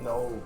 No.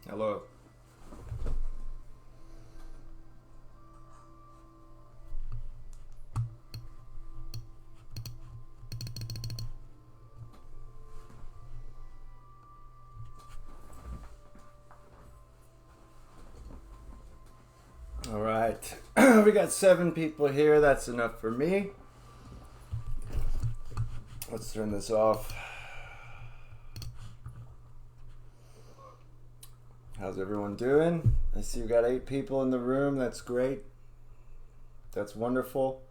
Hello. All right. We got 7 people here. That's enough for me. Let's turn this off. How's everyone doing? I see we got 8 people in the room. That's great. That's wonderful.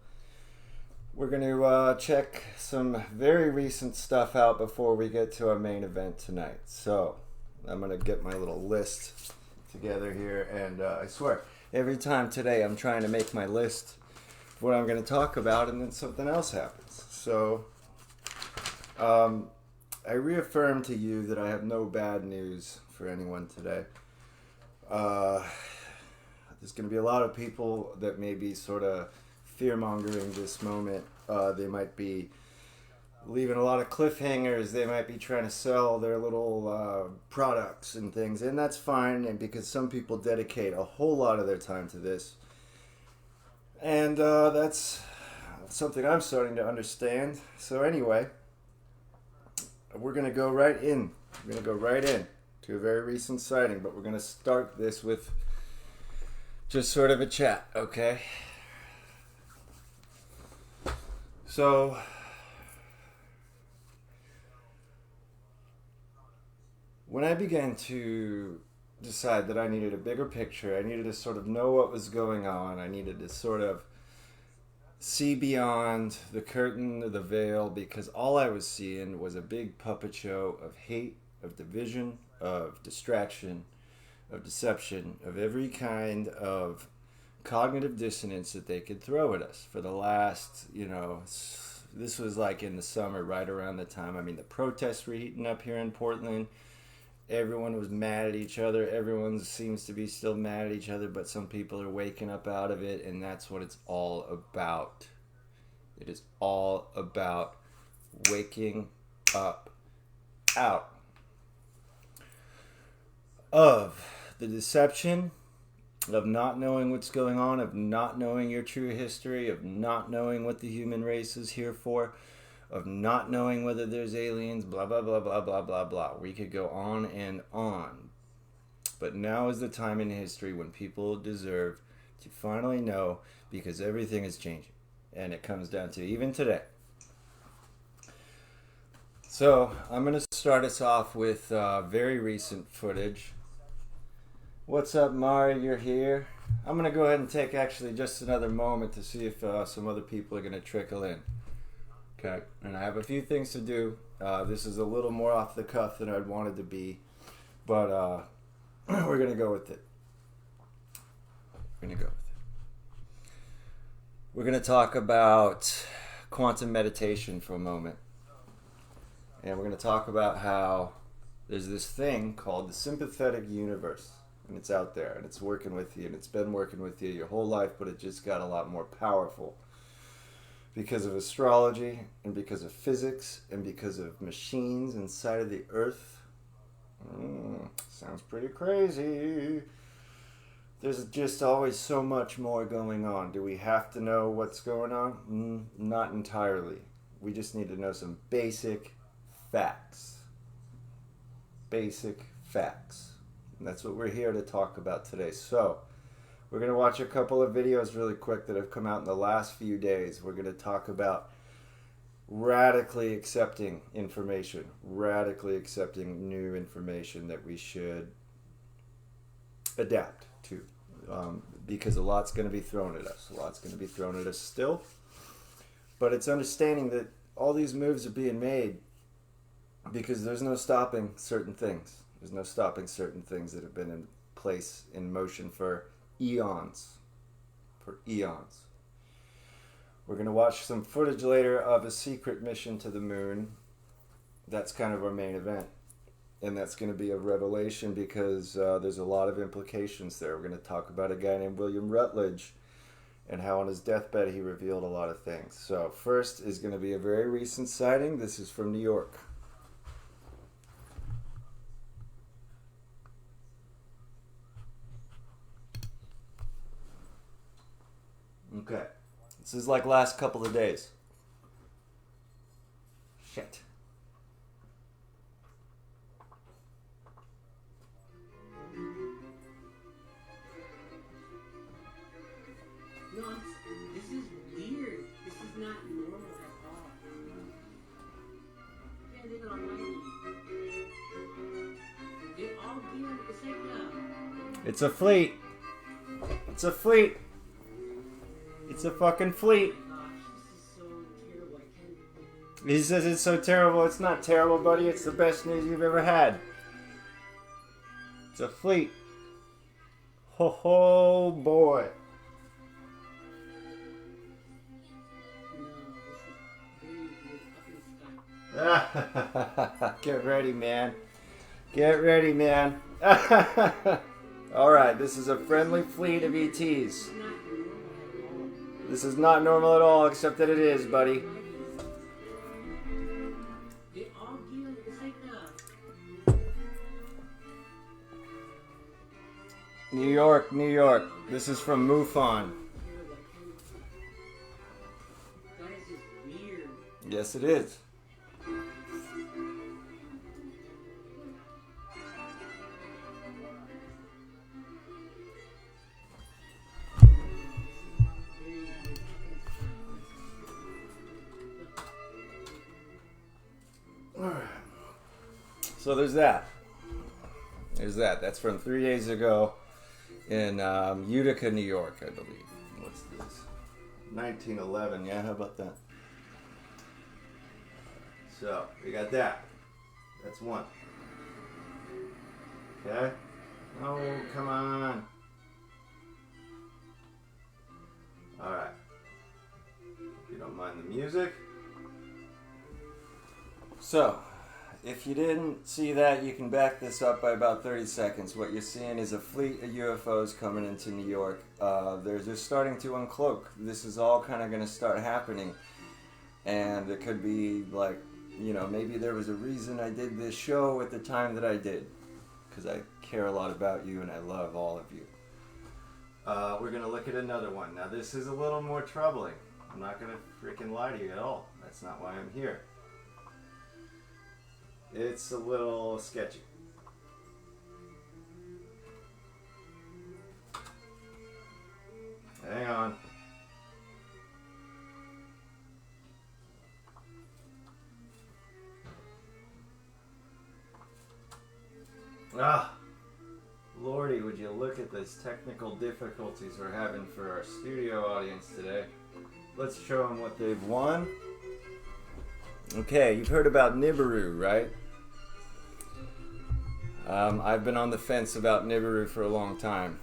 We're going to check some very recent stuff out before we get to our main event tonight. So I'm going to get my little list together here. And I swear, every time today I'm trying to make my list of what I'm going to talk about, and then something else happens. So I reaffirm to you that I have no bad news for anyone today. There's going to be a lot of people that may be sort of fear-mongering this moment. They might be leaving a lot of cliffhangers. They might be trying to sell their little products and things, and that's fine, and because some people dedicate a whole lot of their time to this. And that's something I'm starting to understand. So anyway, we're going to go right in. We're going to go right in to a very recent sighting, but we're going to start this with just sort of a chat, okay? So, when I began to decide that I needed a bigger picture, I needed to sort of know what was going on, I needed to sort of see beyond the curtain, the veil, because all I was seeing was a big puppet show of hate, of division, of distraction, of deception, of every kind of cognitive dissonance that they could throw at us for the last, this was like in the summer, right around the time, the protests were heating up here in Portland. Everyone was mad at each other. Everyone seems to be still mad at each other, but some people are waking up out of it, and that's what it's all about. It is all about waking up out of the deception, of not knowing what's going on, of not knowing your true history, of not knowing what the human race is here for, of not knowing whether there's aliens, blah, blah, blah, blah, blah, blah, blah. We could go on and on. But now is the time in history when people deserve to finally know, because everything is changing. And it comes down to even today. So I'm going to start us off with very recent footage. What's up, Mari? You're here. I'm going to go ahead and take actually just another moment to see if some other people are going to trickle in. Okay, and I have a few things to do. This is a little more off the cuff than I'd wanted to be, but we're going to go with it. We're going to talk about quantum meditation for a moment. And we're going to talk about how there's this thing called the sympathetic universe. And it's out there, and it's working with you, and it's been working with you your whole life, but it just got a lot more powerful because of astrology, and because of physics, and because of machines inside of the earth. Sounds pretty crazy. There's just always so much more going on. Do we have to know what's going on? Not entirely. We just need to know some basic facts. basic facts. And that's what we're here to talk about today. So, we're going to watch a couple of videos really quick that have come out in the last few days. We're going to talk about radically accepting information, radically accepting new information that we should adapt to. Because a lot's going to be thrown at us. A lot's going to be thrown at us still. But it's understanding that all these moves are being made because there's no stopping certain things. There's no stopping certain things that have been in place, in motion for eons. For eons. We're going to watch some footage later of a secret mission to the moon. That's kind of our main event. And that's going to be a revelation because there's a lot of implications there. We're going to talk about a guy named William Rutledge and how on his deathbed he revealed a lot of things. So first is going to be a very recent sighting. This is from New York. Okay. This is like last couple of days. Shit. No, this is weird. This is not normal at all. Yeah, they're gonna like me. They all give. It's like It's a fleet. It's a fleet. It's a fucking fleet. oh my gosh, this is so terrible. I can't. He says it's so terrible. It's not terrible, buddy. It's the best news you've ever had. It's a fleet. Ho ho boy. No, this is very weird. Up in the sky. Get ready, man. Get ready, man. Alright, this is a friendly fleet of ETs. It's not normal at all. This is not normal at all, except that it is, buddy. They all give. It's like New York, New York. This is from MUFON. that is just weird. Yes, it is. So there's that. There's that. That's from 3 days ago in Utica, New York, I believe. What's this? 1911. Yeah, how about that? So we got that. That's one. Okay. Oh, come on. All right. If you don't mind the music. So, if you didn't see that, you can back this up by about 30 seconds. What you're seeing is a fleet of UFOs coming into New York. They're just starting to uncloak. This is all kind of going to start happening. And it could be like, you know, maybe there was a reason I did this show at the time that I did. Because I care a lot about you and I love all of you. We're going to look at another one. Now, this is a little more troubling. I'm not going to freaking lie to you at all. That's not why I'm here. It's a little sketchy. Hang on. Ah, Lordy, would you look at these technical difficulties we're having for our studio audience today. Let's show them what they've won. Okay, you've heard about Nibiru, right? I've been on the fence about Nibiru for a long time.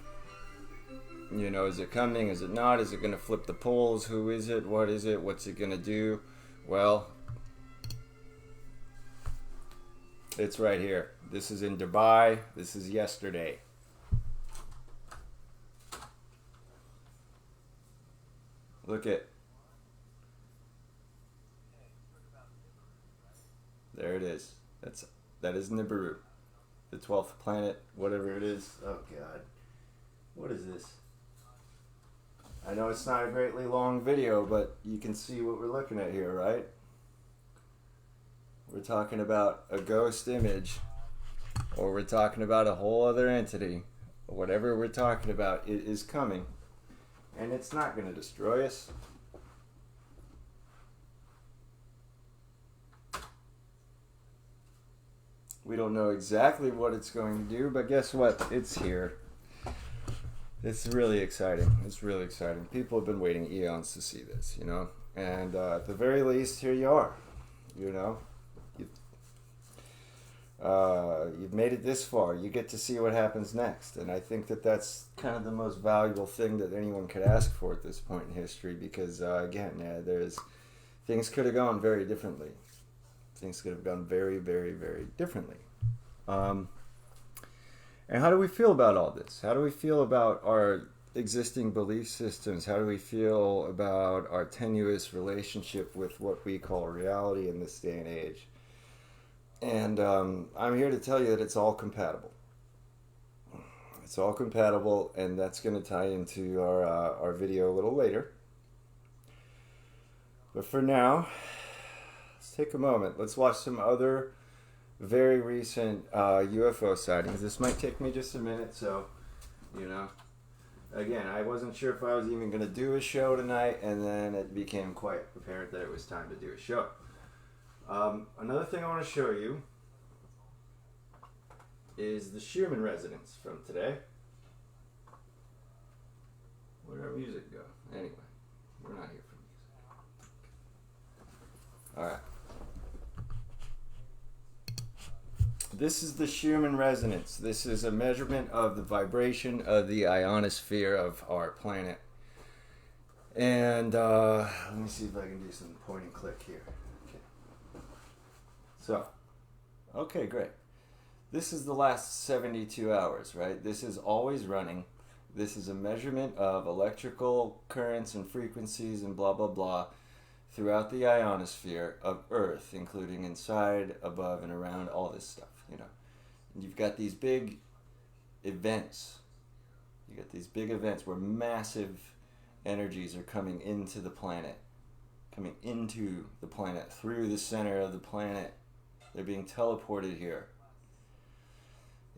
You know, is it coming? Is it not? Is it going to flip the poles? Who is it? What is it? What's it going to do? Well, it's right here. This is in Dubai. This is yesterday. Look at. There it is. That is Nibiru. The 12th planet, whatever it is. Oh God. What is this? I know it's not a greatly long video, but you can see what we're looking at here, right? We're talking about a ghost image or we're talking about a whole other entity. Whatever we're talking about, it is coming, and it's not going to destroy us. We don't know exactly what it's going to do, but guess what? It's here. It's really exciting. It's really exciting. People have been waiting eons to see this, you know? And at the very least, here you are, you know? You've made it this far. You get to see what happens next. And I think that that's kind of the most valuable thing that anyone could ask for at this point in history because, there's things could have gone very differently. Things could have gone very, very, very differently. And how do we feel about all this? How do we feel about our existing belief systems? How do we feel about our tenuous relationship with what we call reality in this day and age? And I'm here to tell you that it's all compatible. It's all compatible, and that's going to tie into our video a little later. But for now, let's take a moment. Let's watch some other very recent UFO sightings. This might take me just a minute, so, you know. Again, I wasn't sure if I was even going to do a show tonight, and then it became quite apparent that it was time to do a show. Another thing I want to show you is the Schumann resonance from today. Where'd our music go? Anyway, we're not here for music. Alright. This is the Schumann resonance. This is a measurement of the vibration of the ionosphere of our planet. And let me see if I can do some point and click here. Okay. So, okay, great. This is the last 72 hours, right? This is always running. This is a measurement of electrical currents and frequencies and blah, blah, blah throughout the ionosphere of Earth, including inside, above, and around, all this stuff, you know. And you've got these big events. You got these big events where massive energies are coming into the planet, through the center of the planet. They're being teleported here.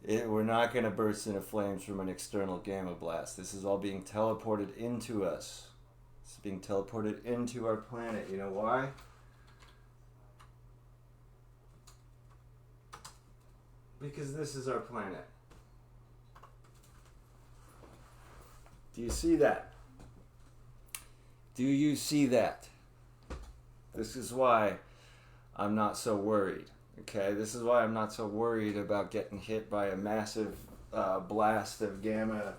We're not going to burst into flames from an external gamma blast. This is all being teleported into us. It's being teleported into our planet. You know why? Because this is our planet. Do you see that? Do you see that? This is why I'm not so worried. Okay, this is why I'm not so worried about getting hit by a massive blast of gamma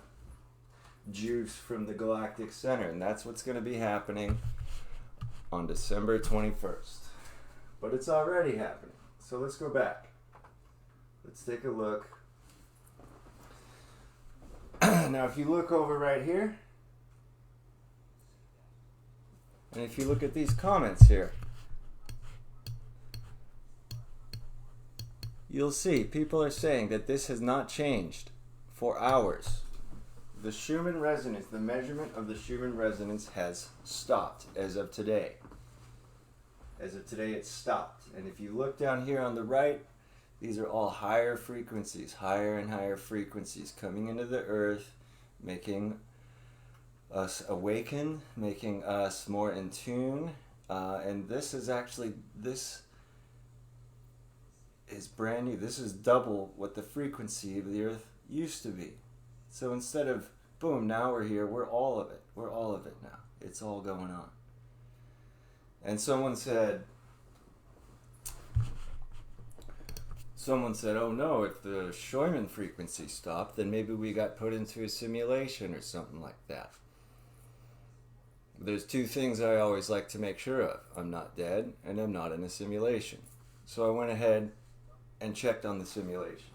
juice from the galactic center. And that's what's going to be happening on December 21st. But it's already happening. So let's go back. Let's take a look. Now, if you look over right here, and if you look at these comments here, you'll see people are saying that this has not changed for hours. The Schumann resonance, the measurement of the Schumann resonance has stopped as of today. As of today, it's stopped. And if you look down here on the right, these are all higher frequencies, higher and higher frequencies coming into the earth, making us awaken, making us more in tune. And this is brand new. This is double what the frequency of the earth used to be. So instead of, boom, now we're here, we're all of it. We're all of it now. It's all going on. And someone said, oh no, if the Schumann frequency stopped, then maybe we got put into a simulation or something like that. There's two things I always like to make sure of. I'm not dead, and I'm not in a simulation. So I went ahead and checked on the simulation.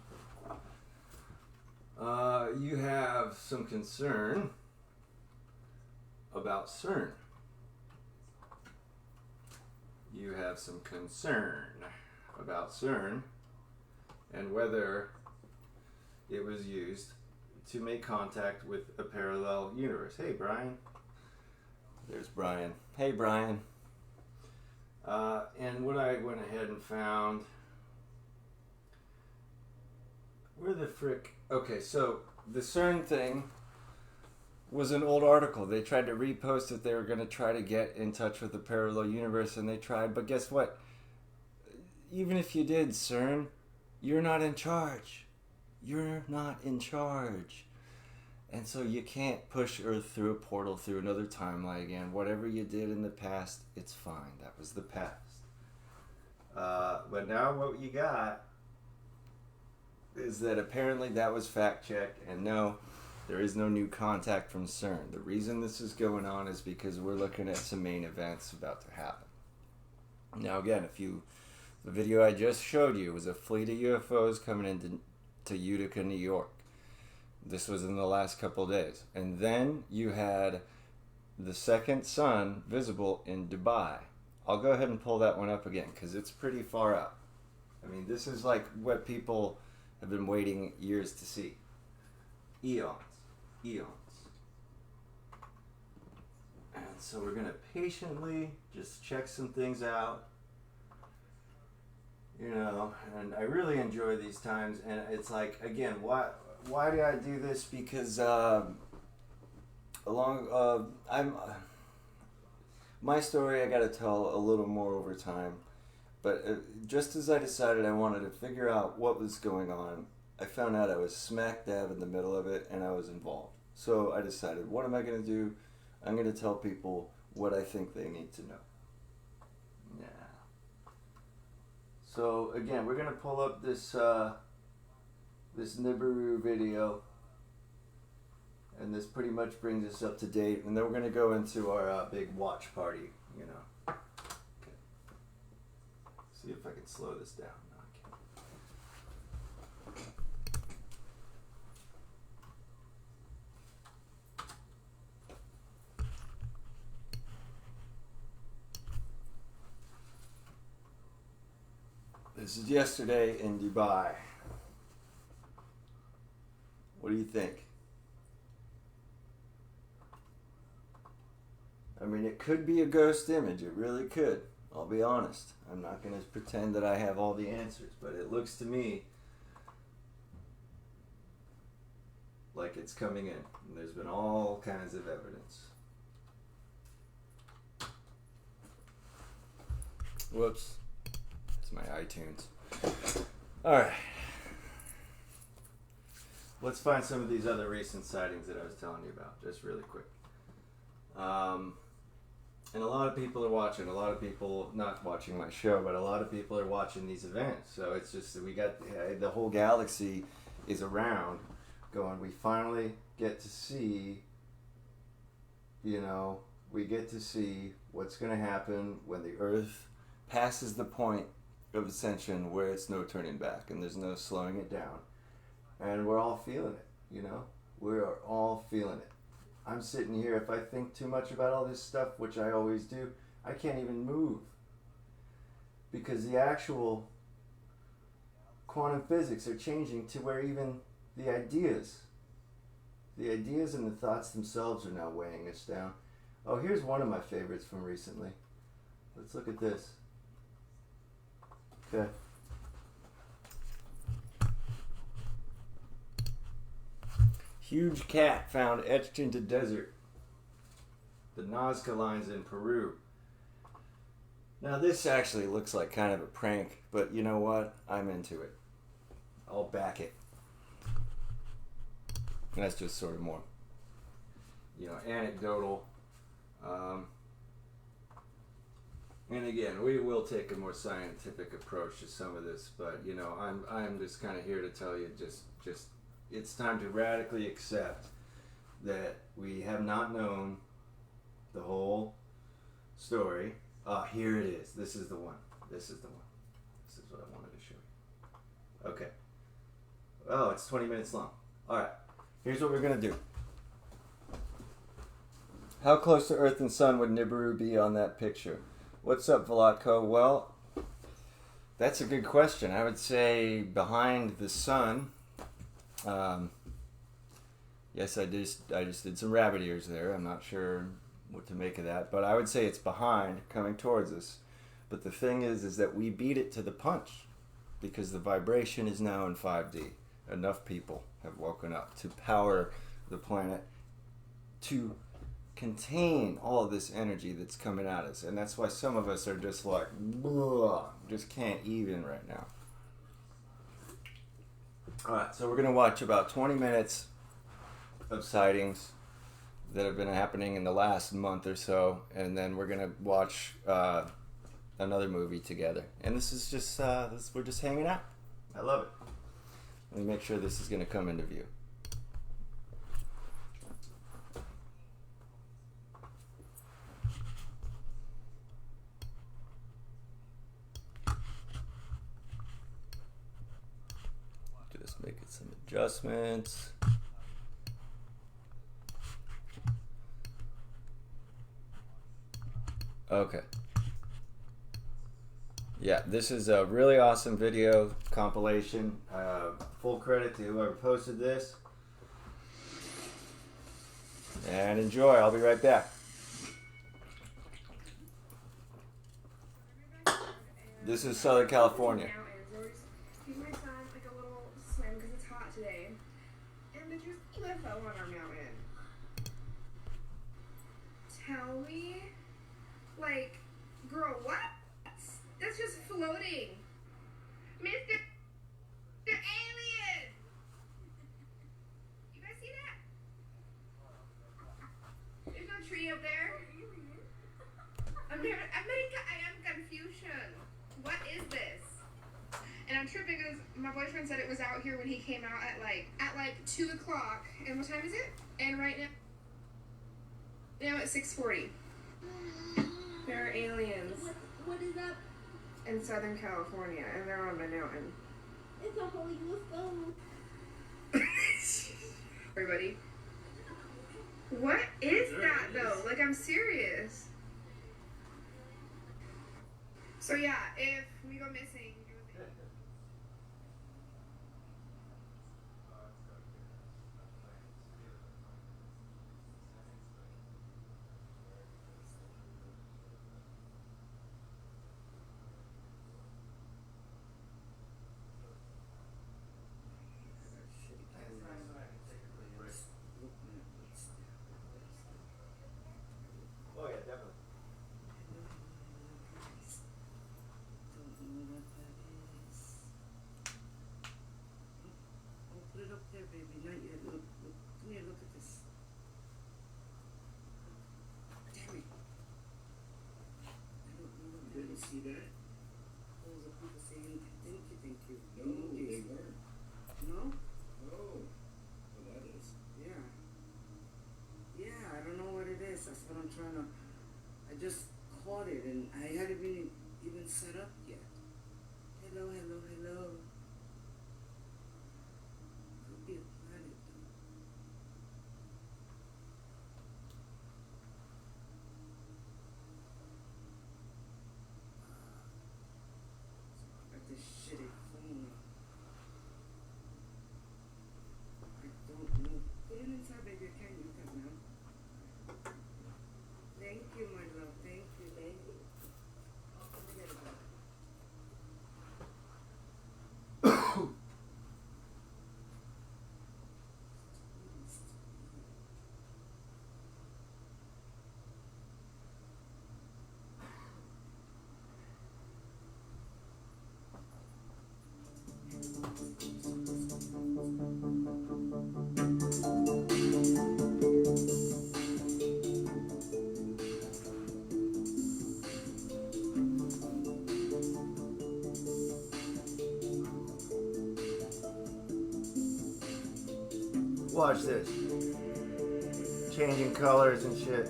You have some concern about CERN. You have some concern about CERN and whether it was used to make contact with a parallel universe. Hey, Brian. There's Brian. Hey, Brian. And what I went ahead and found Where the frick? Okay, so the CERN thing was an old article. They tried to repost it. They were going to try to get in touch with the parallel universe, and they tried. But guess what? Even if you did, CERN, you're not in charge. You're not in charge. And so you can't push Earth through a portal through another timeline again. Whatever you did in the past, it's fine. That was the past. But now what you got is that apparently that was fact-checked, and no, there is no new contact from CERN. The reason this is going on is because we're looking at some main events about to happen. Now again, the video I just showed you was a fleet of UFOs coming into Utica, New York. This was in the last couple of days. And then you had the second sun visible in Dubai. I'll go ahead and pull that one up again because it's pretty far out. I mean, this is like what people have been waiting years to see. Eons. And so we're going to patiently just check some things out. You know, and I really enjoy these times. And it's like, again, why do I do this? Because my story I got to tell a little more over time. But just as I decided I wanted to figure out what was going on, I found out I was smack dab in the middle of it and I was involved. So I decided, what am I going to do? I'm going to tell people what I think they need to know. Yeah. So again, we're going to pull up this Nibiru video. And this pretty much brings us up to date. And then we're going to go into our big watch party, you know. Okay. See if I can slow this down. No, I can't. This is yesterday in Dubai. What do you think? I mean, it could be a ghost image. It really could. I'll be honest. I'm not going to pretend that I have all the answers, but it looks to me like it's coming in. And there's been all kinds of evidence. Whoops. It's my iTunes. Alright. Let's find some of these other recent sightings that I was telling you about, just really quick. And a lot of people are watching. A lot of people not watching my show, but a lot of people are watching these events. So it's just that we got the whole galaxy is around going, we finally get to see, you know, we get to see what's going to happen when the Earth passes the point of ascension where it's no turning back and there's no slowing it down. And we're all feeling it, you know? We are all feeling it. I'm sitting here, if I think too much about all this stuff, which I always do, I can't even move. Because the actual quantum physics are changing to where even the ideas and the thoughts themselves are now weighing us down. Oh, here's one of my favorites from recently. Let's look at this. Okay. Huge cat found etched into desert. The Nazca Lines in Peru. Now this actually looks like kind of a prank, but you know what? I'm into it. I'll back it. And that's just sort of more, you know, anecdotal. And again, we will take a more scientific approach to some of this, but you know, I'm just kind of here to tell you just it's time to radically accept that we have not known the whole story. Here it is. This is the one. This is the one. This is what I wanted to show you. Okay. Oh, it's 20 minutes long. All right. Here's what we're going to do. How close to Earth and Sun would Nibiru be on that picture? What's up, Velatko? Well, that's a good question. I would say behind the Sun. Yes, I just did some rabbit ears there. I'm not sure what to make of that, but I would say it's behind, coming towards us. But the thing is that we beat it to the punch because the vibration is now in 5D. enough people have woken up to power the planet to contain all of this energy that's coming at us. And that's why some of us are just like, just can't even right now. Alright, so we're going to watch about 20 minutes of sightings that have been happening in the last month or so, and then we're going to watch another movie together. And this is just, we're just hanging out. I love it. Let me make sure this is going to come into view. Just making some adjustments. Okay. Yeah, this is a really awesome video compilation. Full credit to whoever posted this. And enjoy. I'll be right back. This is Southern California. Give my son like a little swim because it's hot today. And there's UFO on our mountain. Tell me, like, girl, what? That's just floating. Mister, they're alien. You guys see that? There's no tree up there. I am confusion. What is this? And I'm tripping because my boyfriend said it was out here when he came out at like 2 o'clock. And what time is it? And right now it's 6:40. There are aliens. What is up? In Southern California, and they're on the mountain. It's a whole UFO. Everybody. What is that though? Like, I'm serious. So yeah, if we go missing, Oh yeah, definitely. Put it up there, baby. Not yet. Look. Come here, look at this. Damn it. I don't know. You didn't see that? Those are people saying, thank you. No, they weren't. No? No. Well, that is. Yeah. Yeah, I don't know what it is. That's what I'm trying to. I just caught it and I hadn't even set up yet. Hello. Could be a planet though. Got this shitty phone. I don't know. Put it inside, baby. I can't use that now. Thank you, my love. Thank you. Let me get it back. Watch this. Changing colors and shit.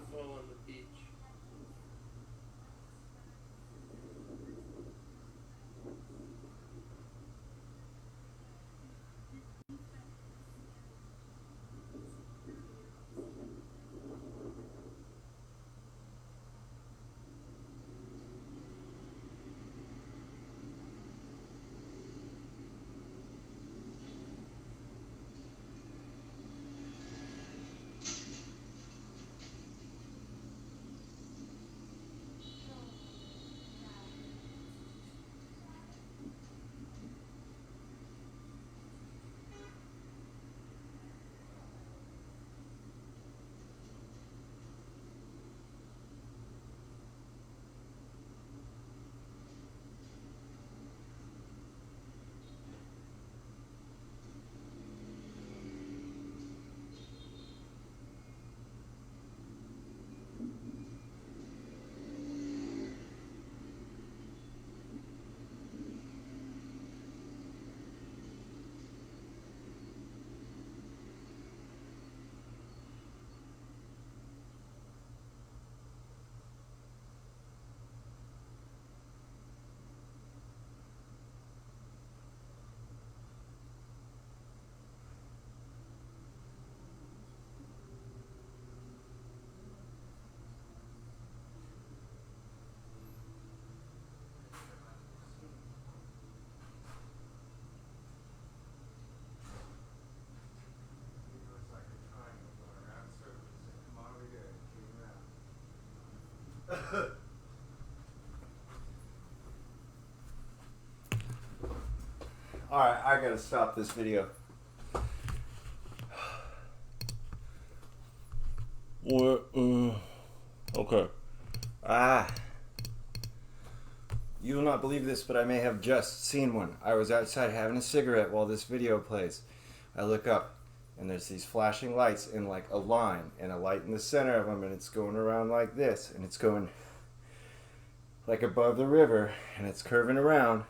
fall on the beach. Alright, I gotta stop this video. What? Okay. You will not believe this, but I may have just seen one. I was outside having a cigarette while this video plays. I look up, and there's these flashing lights in like a line, and a light in the center of them, and it's going around like this, and it's going like above the river, and it's curving around.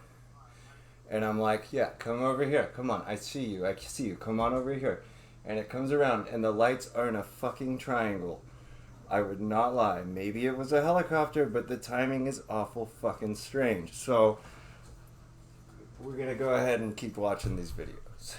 And I'm like, yeah, come over here. Come on, I see you. I see you. Come on over here. And it comes around, and the lights are in a fucking triangle. I would not lie. Maybe it was a helicopter, but the timing is awful fucking strange. So, we're gonna go ahead and keep watching these videos.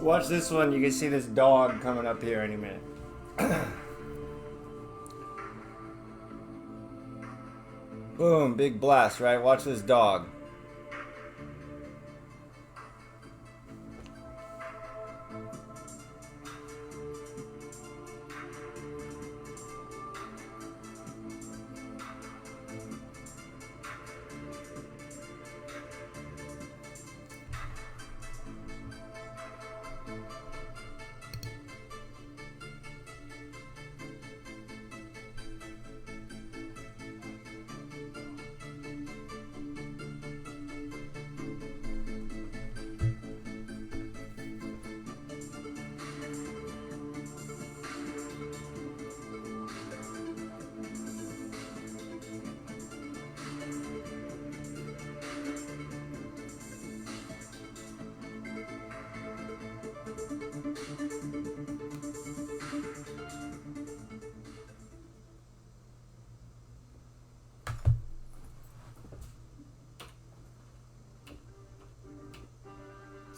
Watch this one. You can see this dog coming up here any minute. Boom, big blast, right? Watch this dog.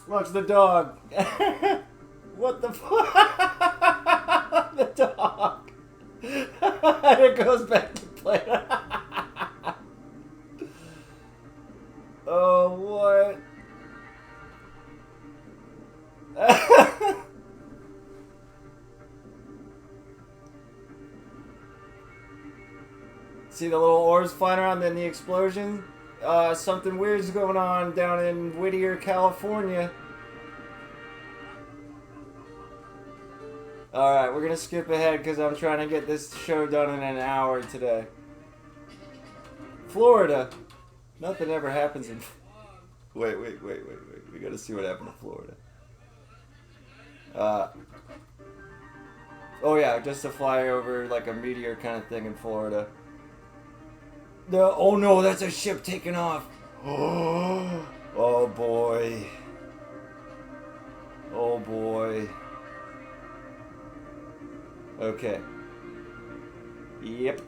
Watch the dog. What the fuck? The dog. And it goes back to play. Oh, what? See the little oars flying around, then the explosion? Something weird's going on down in Whittier, California. Alright, we're gonna skip ahead because I'm trying to get this show done in an hour today. Florida. Nothing ever happens in... Wait. We gotta see what happened to Florida. Oh yeah, just a flyover, like a meteor kind of thing in Florida. Oh no, that's a ship taking off. Oh boy. Oh boy. Okay. Yep.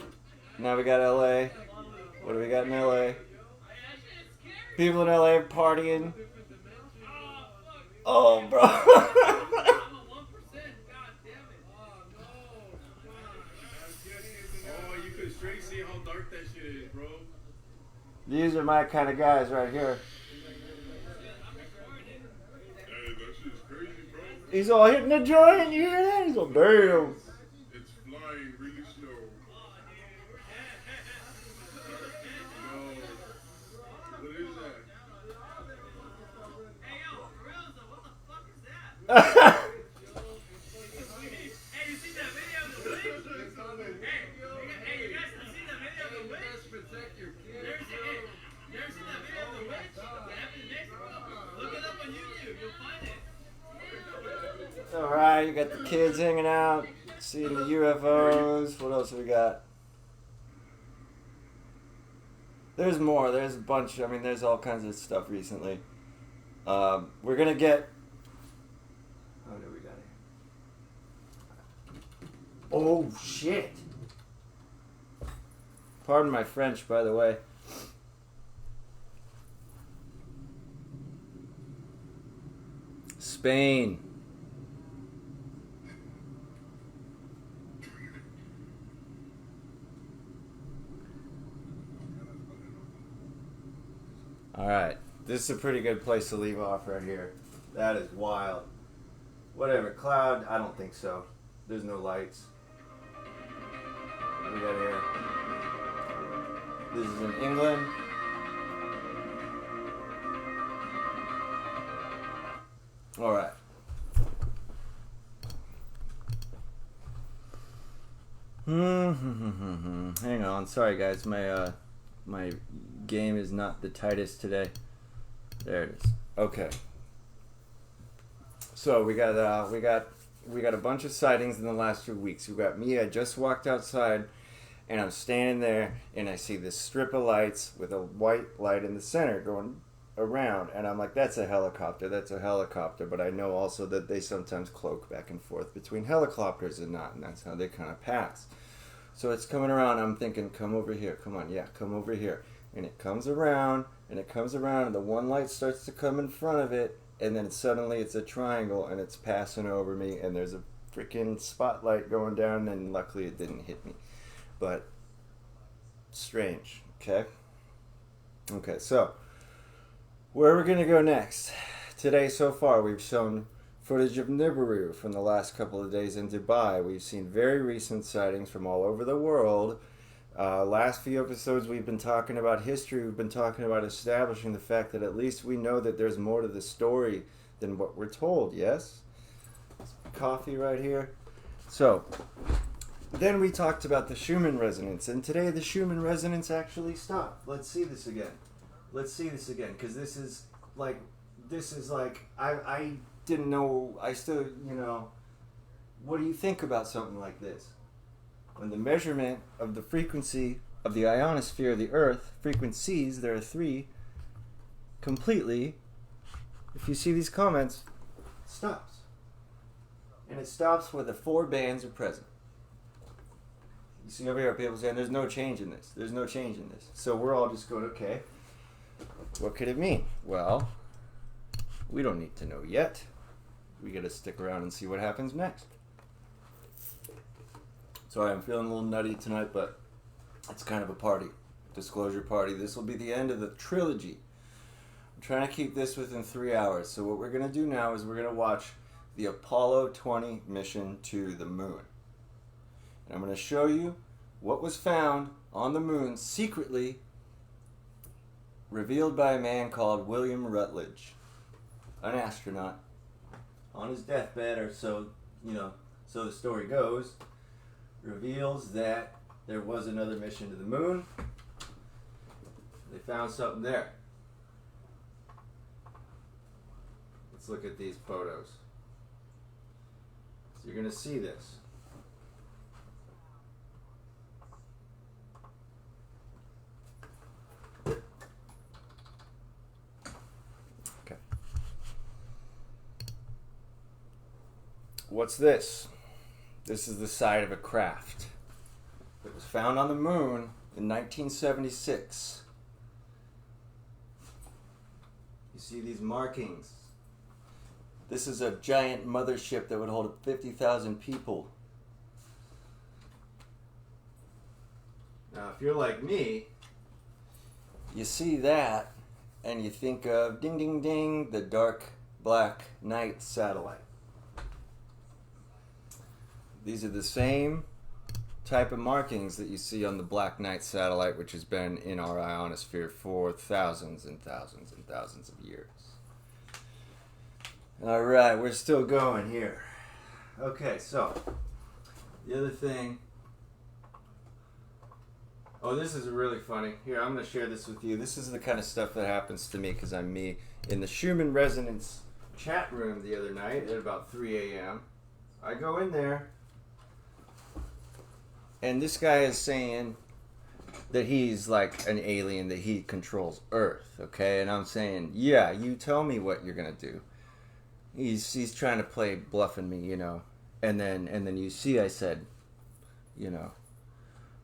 Now we got LA. What do we got in LA? People in LA partying. Oh, bro. Oh, you could straight see how dark that shit is, bro. These are my kind of guys right here. Hey, that shit's crazy, bro. He's all hitting the joint. You hear that? He's all, damn. It's flying really slow. No. What is that? Hey, yo, for real though, what the fuck is that? Hey, you seen that video of the witch? Hey, you guys have seen that video of the witch? Protect your You ever seen that video of the witch? That happened in Mexico? Look it up on YouTube, you'll find it. Alright, you got the kids hanging out, seeing the UFOs. What else have we got? There's more. There's a bunch. I mean, there's all kinds of stuff recently. We're gonna get... Oh, no, we got it. Oh, shit. Pardon my French, by the way. Spain. Alright, this is a pretty good place to leave off right here. That is wild. Whatever, cloud, I don't think so. There's no lights. What do we got here? This is in England. Alright. Hang on, sorry guys, my game is not the tightest today. There it is. Okay. So we got a bunch of sightings in the last 2 weeks. We got me. I just walked outside, and I'm standing there, and I see this strip of lights with a white light in the center going around, and I'm like, that's a helicopter. That's a helicopter. But I know also that they sometimes cloak back and forth between helicopters and not, and that's how they kind of pass. So it's coming around. I'm thinking, come over here. Come on, yeah, come over here. And it comes around, and it comes around, and the one light starts to come in front of it, and then suddenly it's a triangle, and it's passing over me, and there's a freaking spotlight going down, and luckily it didn't hit me. But strange, okay? Okay, so where are we going to go next? Today so far we've shown footage of Nibiru from the last couple of days in Dubai. We've seen very recent sightings from all over the world. Last few episodes we've been talking about history. We've been talking about establishing the fact that at least we know that there's more to the story than what we're told, yes? Coffee right here. So, then we talked about the Schumann resonance, and today the Schumann resonance actually stopped. Let's see this again. Let's see this again, because this is like, I didn't know, I still, what do you think about something like this? When the measurement of the frequency of the ionosphere of the Earth, frequencies, there are 3, completely, if you see these comments, stops. And it stops where the 4 bands are present. You see over here people saying there's no change in this. There's no change in this. So we're all just going, okay, what could it mean? Well, We don't need to know yet. We gotta stick around and see what happens next. Sorry, I'm feeling a little nutty tonight, but it's kind of a party. Disclosure party. This will be the end of the trilogy. I'm trying to keep this within 3 hours. So what we're gonna do now is we're gonna watch the Apollo 20 mission to the moon. And I'm gonna show you what was found on the moon secretly, revealed by a man called William Rutledge, an astronaut, on his deathbed, or so the story goes, reveals that there was another mission to the moon. They found something there. Let's look at these photos. So you're going to see this. Okay. What's this? This is the side of a craft that was found on the moon in 1976. You see these markings. This is a giant mothership that would hold 50,000 people. Now, if you're like me, you see that and you think of ding ding ding, the Dark Black Knight satellite. These are the same type of markings that you see on the Black Knight satellite, which has been in our ionosphere for thousands and thousands and thousands of years. Alright, we're still going here. Okay, so the other thing. Oh, this is really funny. Here, I'm going to share this with you. This is the kind of stuff that happens to me because I'm me. In the Schumann Resonance chat room the other night at about 3 a.m., I go in there, and this guy is saying that he's like an alien, that he controls Earth, okay? And I'm saying, yeah, you tell me what you're going to do. He's trying to play bluffing me, you know. And then you see I said, you know,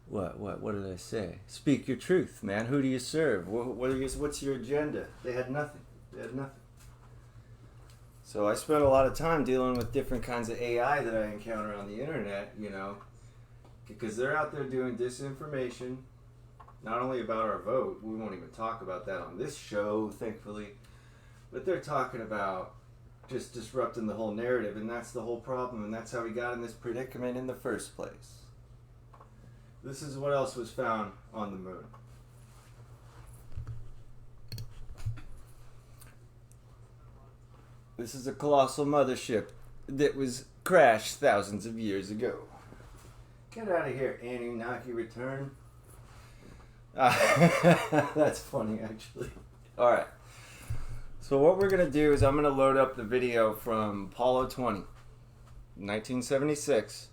what did I say? Speak your truth, man. Who do you serve? What's your agenda? They had nothing. So I spent a lot of time dealing with different kinds of AI that I encounter on the internet, you know, because they're out there doing disinformation, not only about our vote. We won't even talk about that on this show, thankfully, but they're talking about just disrupting the whole narrative, and that's the whole problem, and that's how we got in this predicament in the first place. This is what else was found on the moon. This is a colossal mothership that was crashed thousands of years ago. Get out of here, Anunnaki return. That's funny, actually. Alright. So what we're going to do is I'm going to load up the video from Apollo 20, 1976,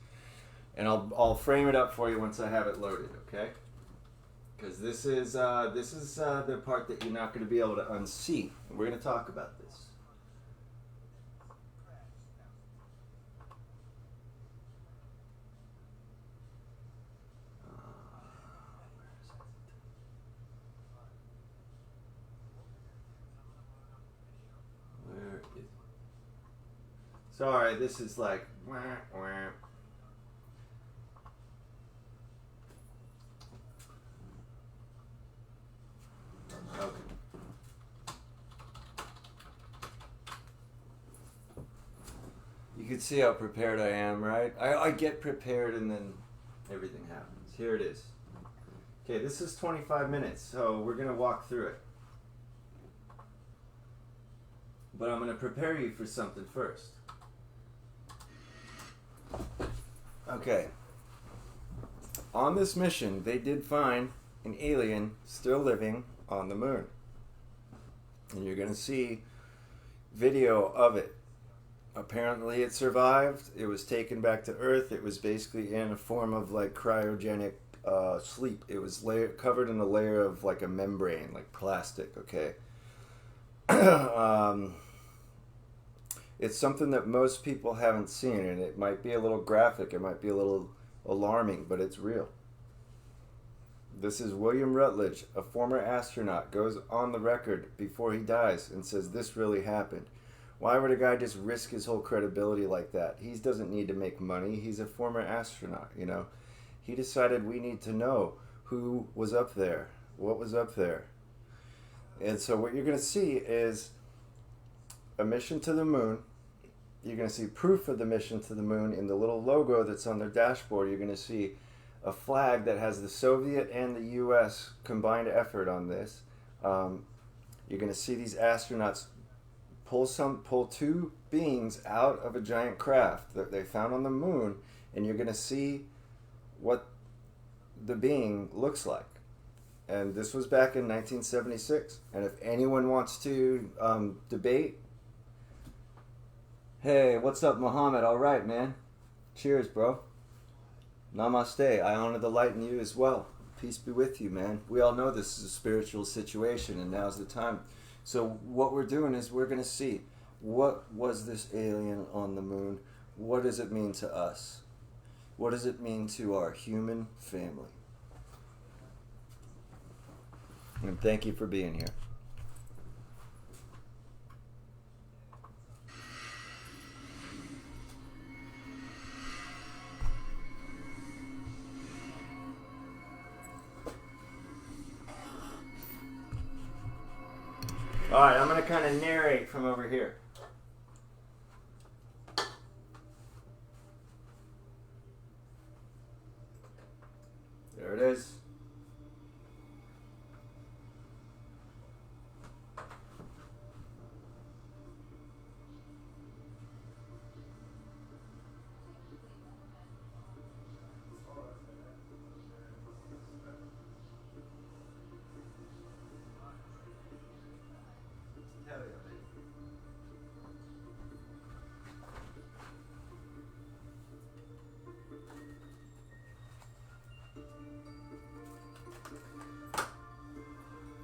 and I'll frame it up for you once I have it loaded, okay? Because this is the part that you're not going to be able to unsee. We're going to talk about this. Sorry, this is like wah, wah. Okay. You can see how prepared I am, right? I get prepared and then everything happens. Here it is. Okay, this is 25 minutes, so we're going to walk through it. But I'm going to prepare you for something first. Okay. On this mission, they did find an alien still living on the moon. And you're going to see video of it. Apparently it survived. It was taken back to Earth. It was basically in a form of like cryogenic sleep. It was covered in a layer of like a membrane, like plastic, okay? It's something that most people haven't seen, and it might be a little graphic, it might be a little alarming, but it's real. This is William Rutledge, a former astronaut, goes on the record before he dies and says this really happened. Why would a guy just risk his whole credibility like that? He doesn't need to make money. He's a former astronaut, you know. He decided we need to know who was up there, what was up there. And so what you're going to see is a mission to the moon. You're going to see proof of the mission to the moon in the little logo that's on their dashboard. You're going to see a flag that has the Soviet and the U.S. combined effort on this. You're going to see these astronauts pull two beings out of a giant craft that they found on the moon, and you're going to see what the being looks like. And this was back in 1976. And if anyone wants to debate, hey, what's up, Muhammad? All right, man. Cheers, bro. Namaste. I honor the light in you as well. Peace be with you, man. We all know this is a spiritual situation, and now's the time. So what we're doing is we're going to see, what was this alien on the moon? What does it mean to us? What does it mean to our human family? And thank you for being here. All right, I'm going to kind of narrate from over here. There it is.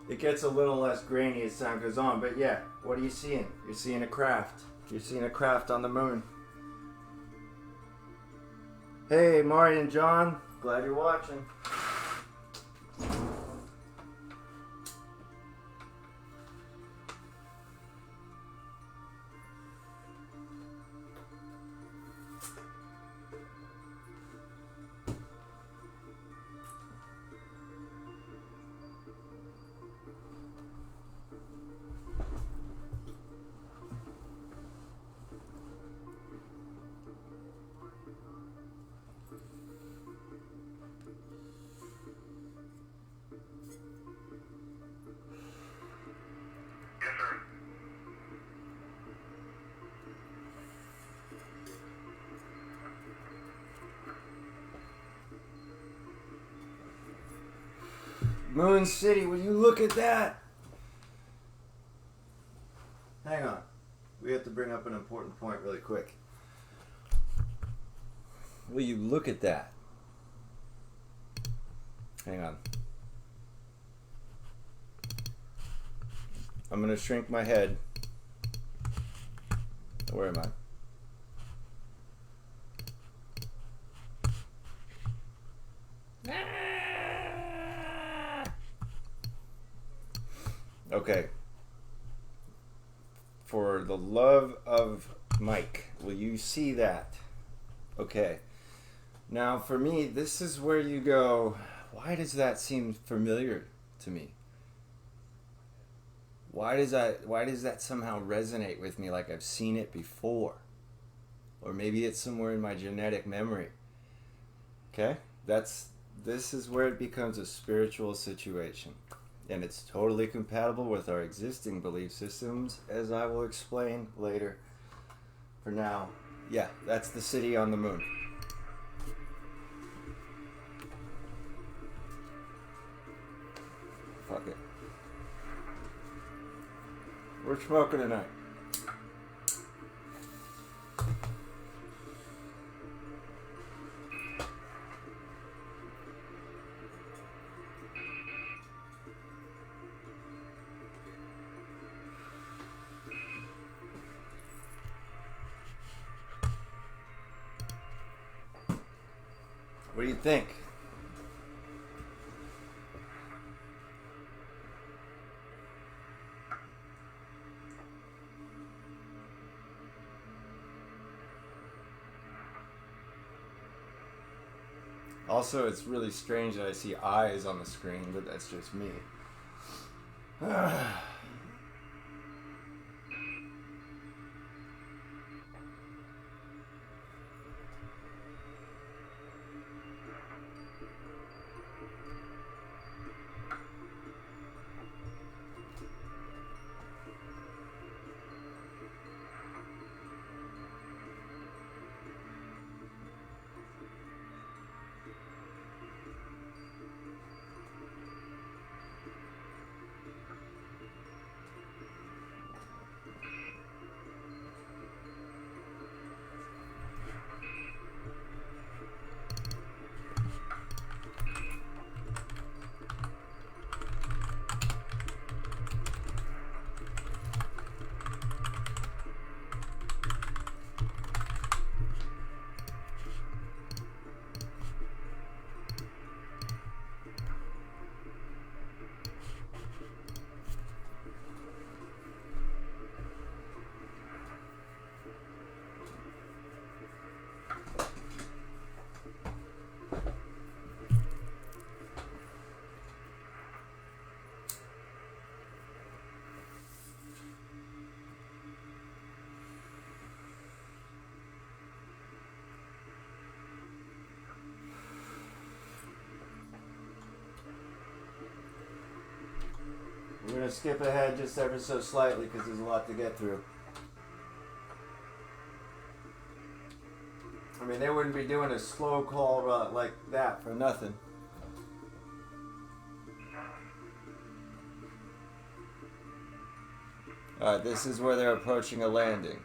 It gets a little less grainy as time goes on, but yeah, what are you seeing? You're seeing a craft. You're seeing a craft on the moon. Hey, Mari and John, glad you're watching. Moon City, will you look at that? Hang on. We have to bring up an important point really quick. Will you look at that? Hang on. I'm going to shrink my head. Where am I? Okay. For the love of Mike, will you see that? Okay. Now, for me, this is where you go, why does that seem familiar to me? Why does that somehow resonate with me like I've seen it before? Or maybe it's somewhere in my genetic memory. Okay? This is where it becomes a spiritual situation. And it's totally compatible with our existing belief systems, as I will explain later. For now, yeah, that's the city on the moon. Fuck it. We're smoking tonight. What do you think? Also, it's really strange that I see eyes on the screen, but that's just me. We're going to skip ahead just ever so slightly because there's a lot to get through. I mean, they wouldn't be doing a slow call like that for nothing. Alright, this is where they're approaching a landing.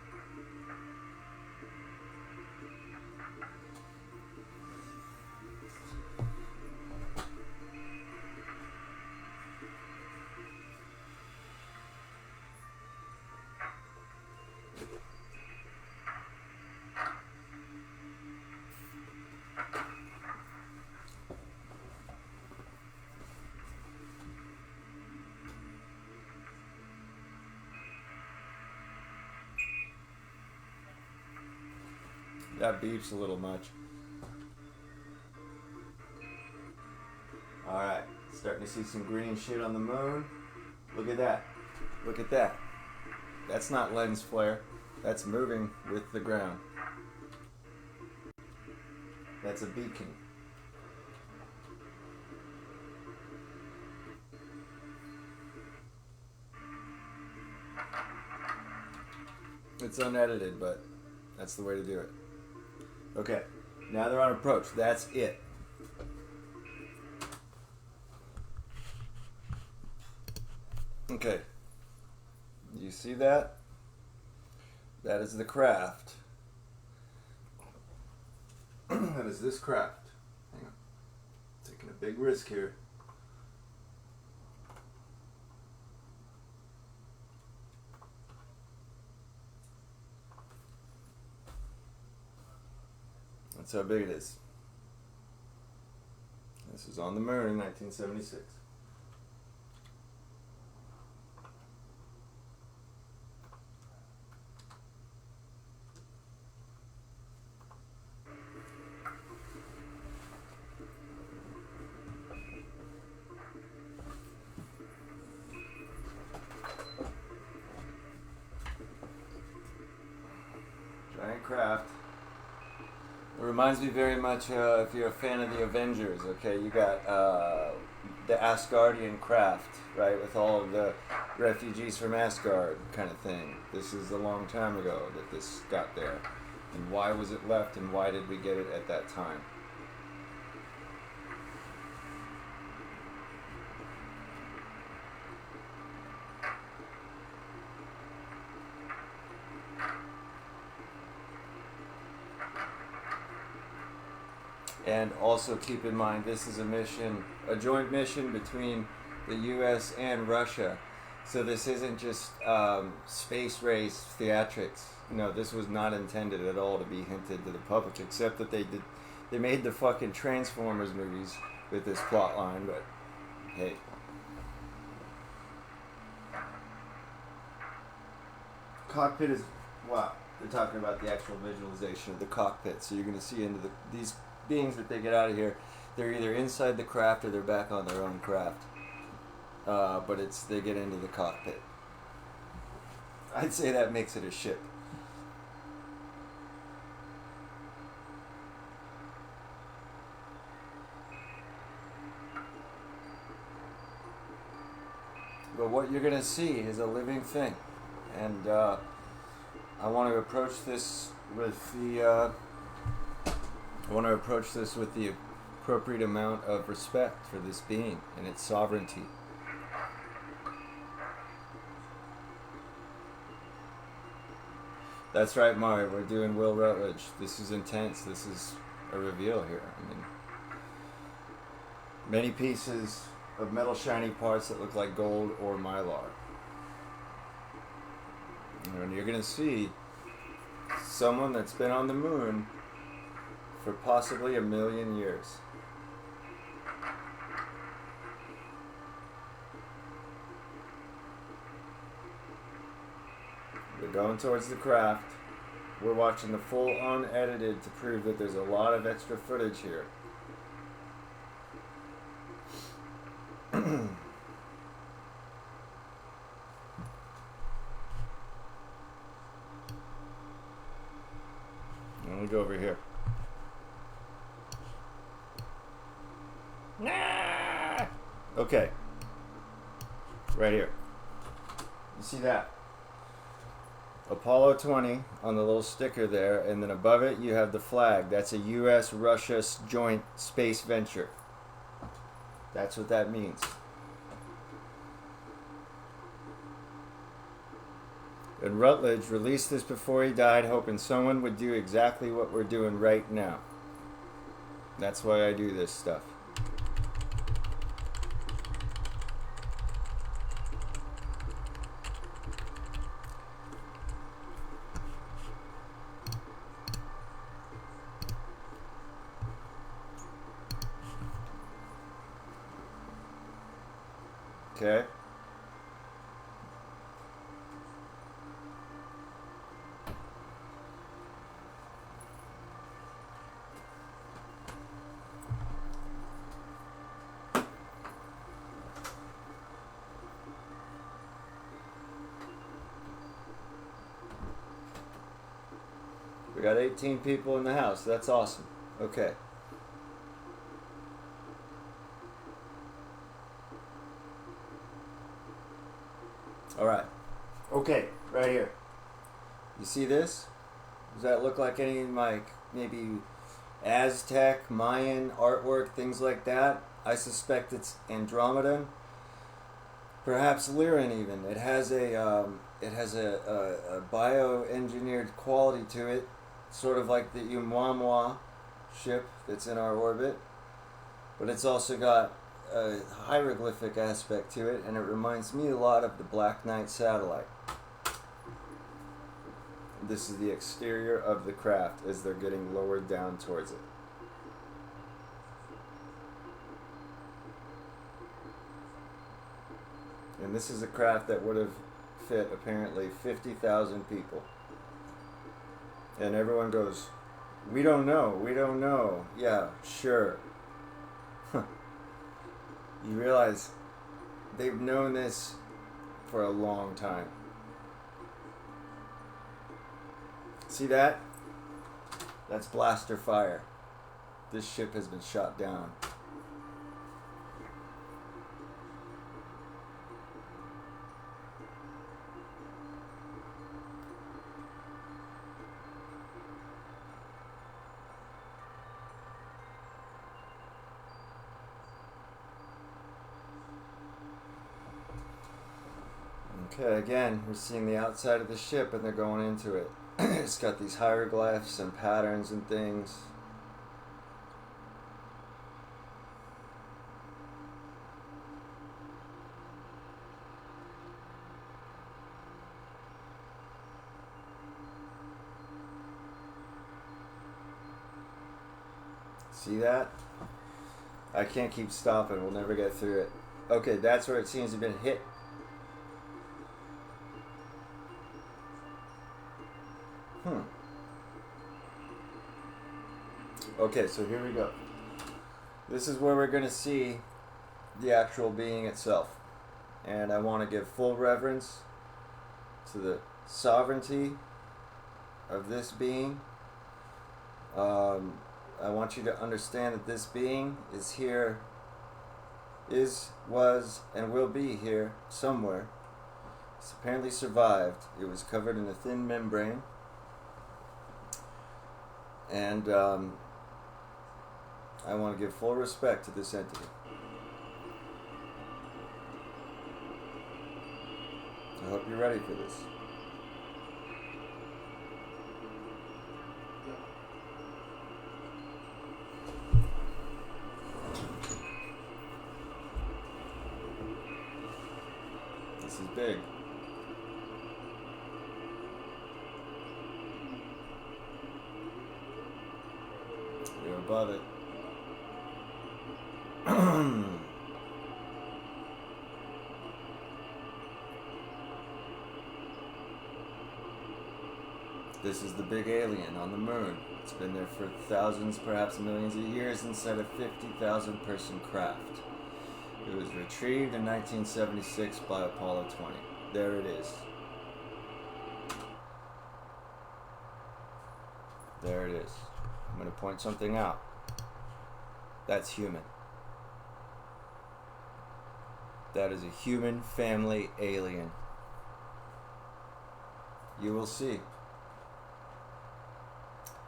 That beeps a little much. Alright, starting to see some green shit on the moon. Look at that. Look at that. That's not lens flare. That's moving with the ground. That's a beacon. It's unedited, but that's the way to do it. Okay, now they're on approach. That's it. Okay. You see that? That is the craft. That is this craft. Hang on. Taking a big risk here. That's how big it is. This is on the moon in 1976. Giant craft. It reminds me very much, if you're a fan of the Avengers, okay, you got the Asgardian craft, right, with all of the refugees from Asgard kind of thing. This is a long time ago that this got there. And why was it left, and why did we get it at that time? And also keep in mind, this is a mission, a joint mission between the U.S. and Russia. So this isn't just space race theatrics. No, this was not intended at all to be hinted to the public, except that they made the fucking Transformers movies with this plot line, but hey. Cockpit is, wow, they're talking about the actual visualization of the cockpit. So you're going to see into these beings that they get out of here, they're either inside the craft or they're back on their own craft. But they get into the cockpit. I'd say that makes it a ship. But what you're going to see is a living thing. And I want to approach this with the appropriate amount of respect for this being and its sovereignty. That's right, Mario. We're doing Will Rutledge. This is intense. This is a reveal here. I mean, many pieces of metal shiny parts that look like gold or mylar. And you're going to see someone that's been on the moon for possibly 1 million years. We're going towards the craft. We're watching the full unedited to prove that there's a lot of extra footage here. Let me go over here. Nah! Okay. Right here. You see that? Apollo 20 on the little sticker there, and then above it you have the flag. That's a U.S.-Russia joint space venture. That's what that means. And Rutledge released this before he died, hoping someone would do exactly what we're doing right now. That's why I do this stuff. Okay. We got 18 people in the house. That's awesome. Okay. All right. Okay, right here. You see this? Does that look like any like maybe Aztec, Mayan artwork, things like that? I suspect it's Andromedan. Perhaps Lyran even. It has a bioengineered quality to it, sort of like the Oumuamua ship that's in our orbit, but it's also got a hieroglyphic aspect to it, and it reminds me a lot of the Black Knight satellite. This is the exterior of the craft as they're getting lowered down towards it. And this is a craft that would have fit apparently 50,000 people. And everyone goes, we don't know. Yeah, sure. You realize they've known this for a long time. See that? That's blaster fire. This ship has been shot down. Okay, again, we're seeing the outside of the ship and they're going into it. It's got these hieroglyphs and patterns and things. See that? I can't keep stopping. We'll never get through it. Okay, that's where it seems to have been hit. Okay, so here we go. This is where we're going to see the actual being itself. And I want to give full reverence to the sovereignty of this being. I want you to understand that this being is here, was, and will be here somewhere. It's apparently survived. It was covered in a thin membrane. And I want to give full respect to this entity. I hope you're ready for this. This is big. You're above it. This is the big alien on the moon. It's been there for thousands, perhaps millions of years inside a 50,000 person craft. It was retrieved in 1976 by Apollo 20. There it is. There it is. I'm going to point something out. That's human. That is a human family alien. You will see.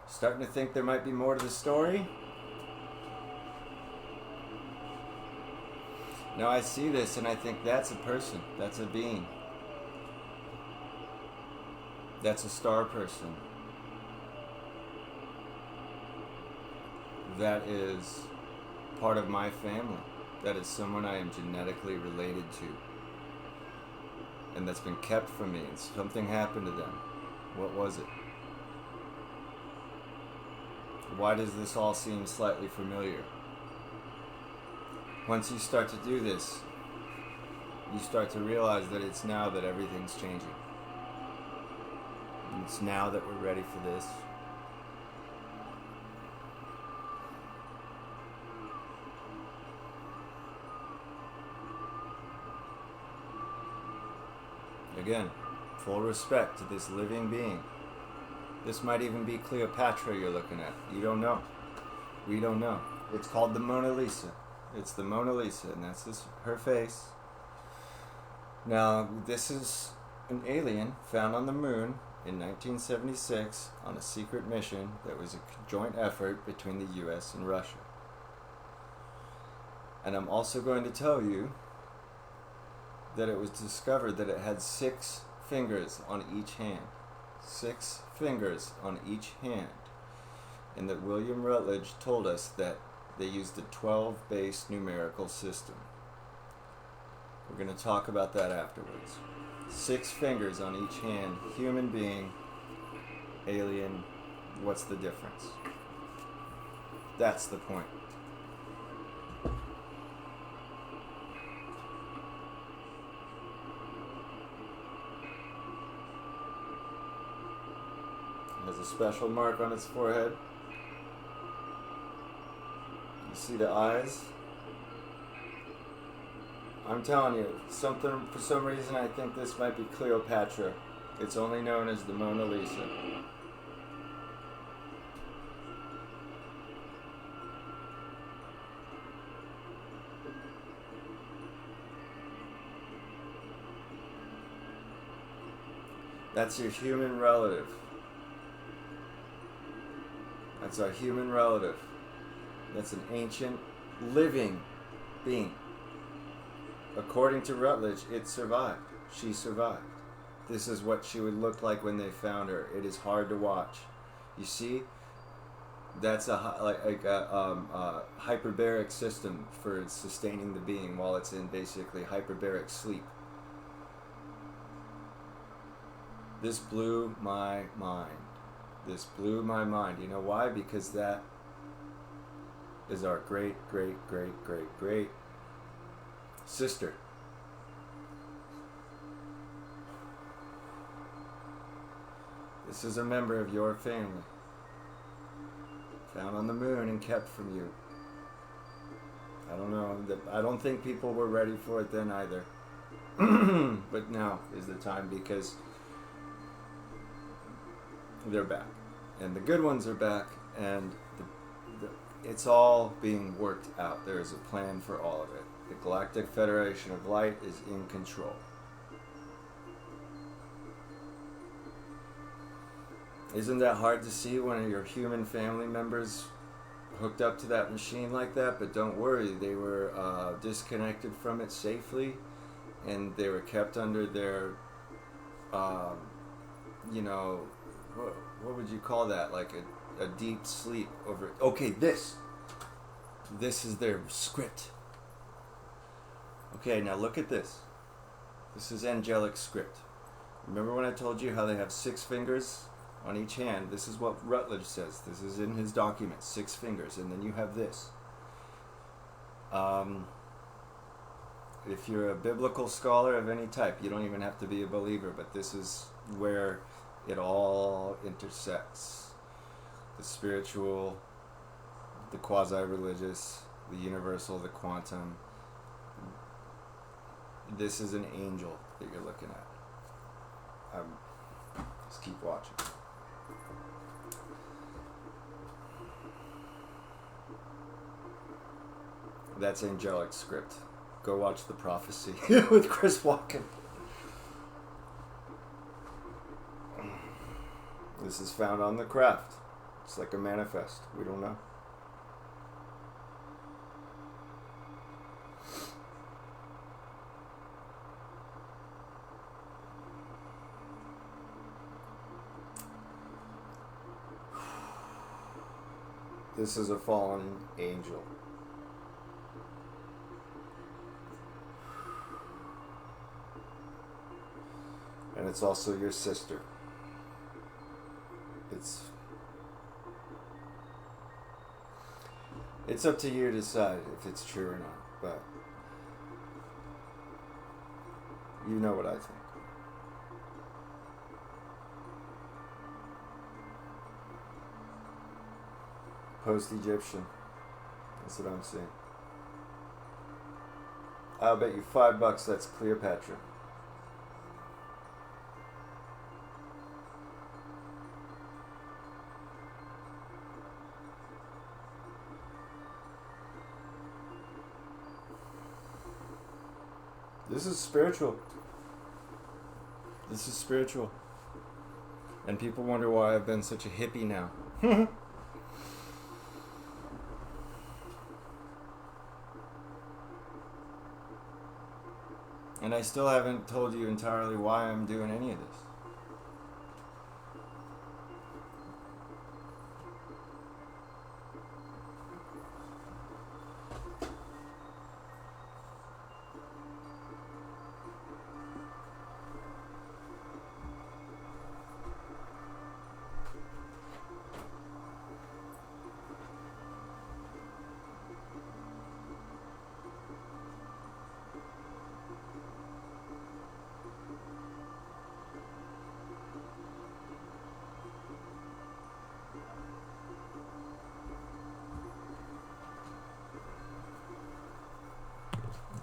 Starting to think there might be more to the story? Now I see this and I think that's a person. That's a being. That's a star person. That is part of my family. That is someone I am genetically related to. And that's been kept from me. And something happened to them. What was it? Why does this all seem slightly familiar? Once you start to do this, you start to realize that it's now that everything's changing. And it's now that we're ready for this. Again, full respect to this living being. This might even be Cleopatra you're looking at. You don't know. We don't know. It's called the Mona Lisa. It's the Mona Lisa, and that's her face. Now, this is an alien found on the moon in 1976 on a secret mission that was a joint effort between the US and Russia. And I'm also going to tell you that it was discovered that it had 6 fingers on each hand. 6 fingers on each hand. And that William Rutledge told us that they used a 12-base numerical system. We're going to talk about that afterwards. 6 fingers on each hand, human being, alien, what's the difference? That's the point. It has a special mark on its forehead. You see the eyes? I'm telling you, for some reason I think this might be Cleopatra. It's only known as the Mona Lisa. That's your human relative. That's our human relative. That's an ancient living being. According to Rutledge, it survived. She survived. This is what she would look like when they found her. It is hard to watch. You see, that's a hyperbaric system for sustaining the being while it's in basically hyperbaric sleep. This blew my mind. This blew my mind. You know why? Because that is our great, great, great, great, great sister. This is a member of your family. found on the moon and kept from you. I don't know. I don't think people were ready for it then either. But now is the time because they're back. And the good ones are back, and it's all being worked out. There is a plan for all of it. The Galactic Federation of Light is in control. Isn't that hard to see when your human family members hooked up to that machine like that? But don't worry, they were disconnected from it safely, and they were kept under their, what would you call that? Like a deep sleep over it. Okay, this is their script. Okay, now look at this. This is angelic script. Remember when I told you how they have 6 fingers on each hand? This is what Rutledge says. This is in his document, 6 fingers. And then you have this. If you're a biblical scholar of any type, you don't even have to be a believer, but this is where it all intersects. The spiritual, the quasi-religious, the universal, the quantum. This is an angel that you're looking at. Just keep watching. That's angelic script. Go watch The Prophecy with Chris Walken. This is found on the craft. It's like a manifest. We don't know. This is a fallen angel. And it's also your sister. It's up to you to decide if it's true or not, but you know what I think. Post-Egyptian. That's what I'm seeing. I'll bet you $5 that's Cleopatra. This is spiritual. This is spiritual. And people wonder why I've been such a hippie now. And I still haven't told you entirely why I'm doing any of this.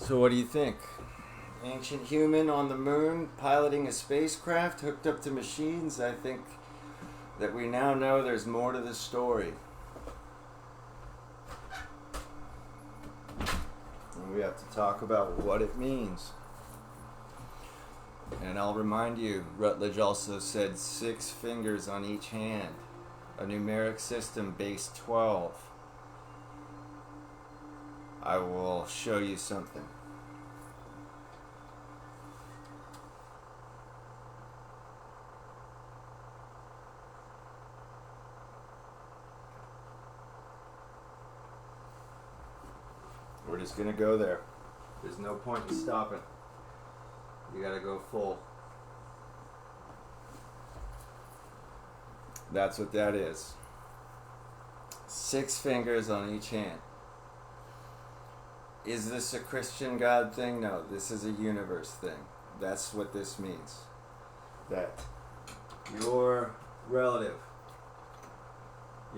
So what do you think? Ancient human on the moon piloting a spacecraft hooked up to machines? I think that we now know there's more to the story. And we have to talk about what it means. And I'll remind you, Rutledge also said 6 fingers on each hand. A numeric system base 12. I will show you something. We're just gonna go there. There's no point in stopping. You gotta go full. That's what that is. 6 fingers on each hand. Is this a Christian God thing? No, this is a universe thing. That's what this means. That your relative,